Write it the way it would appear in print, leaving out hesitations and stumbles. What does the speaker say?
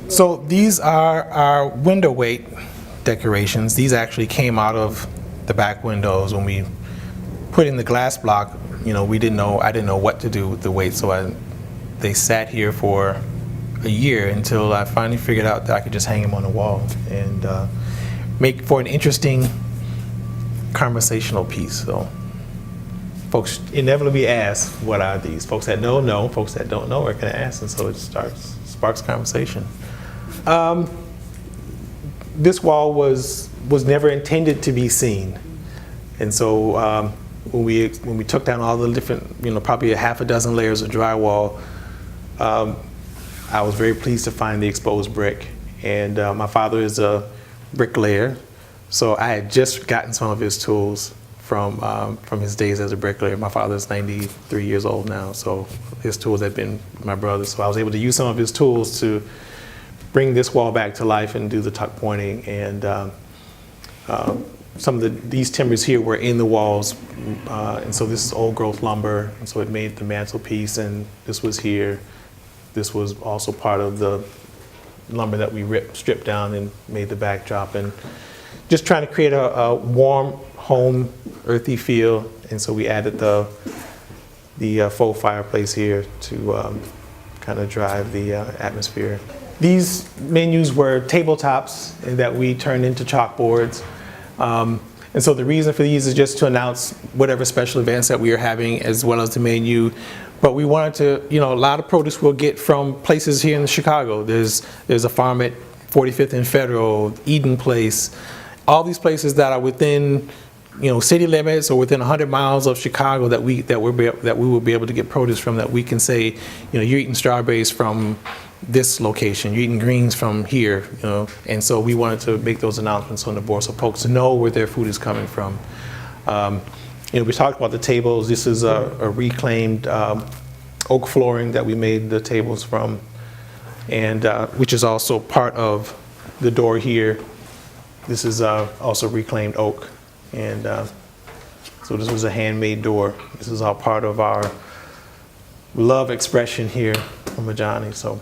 So these are our window weight decorations. These actually came out of the back windows when we put in the glass block. You know, I didn't know what to do with the weight, so they sat here for a year until I finally figured out that I could just hang them on the wall and make for an interesting conversational piece. So folks inevitably ask, what are these? Folks that know. Folks that don't know are going to ask, and so it sparks conversation. This wall was never intended to be seen, and so when we took down all the different, probably a half a dozen layers of drywall, I was very pleased to find the exposed brick. And my father is a bricklayer, so I had just gotten some of his tools from his days as a bricklayer. My father's 93 years old now, so his tools had been my brother's. So I was able to use some of his tools to bring this wall back to life and do the tuck pointing. And some of these timbers here were in the walls, and so this is old growth lumber, and so it made the mantelpiece, and this was here. This was also part of the lumber that we stripped down and made the backdrop, and just trying to create a warm home, earthy feel. And so we added the faux fireplace here to kind of drive the atmosphere. These menus were tabletops that we turned into chalkboards. And so the reason for these is just to announce whatever special events that we are having, as well as the menu. But we wanted to, a lot of produce we'll get from places here in Chicago. There's a farm at 45th and Federal, Eden Place, all these places that are within, city limits or within 100 miles of Chicago that we will be able to get produce from, that we can say, you're eating strawberries from this location, you're eating greens from here, and so we wanted to make those announcements on the board so folks know where their food is coming from. We talked about the tables. This is a reclaimed oak flooring that we made the tables from, and which is also part of the door here. This is also reclaimed oak, and so this was a handmade door. This is all part of our love expression here from Majani. So.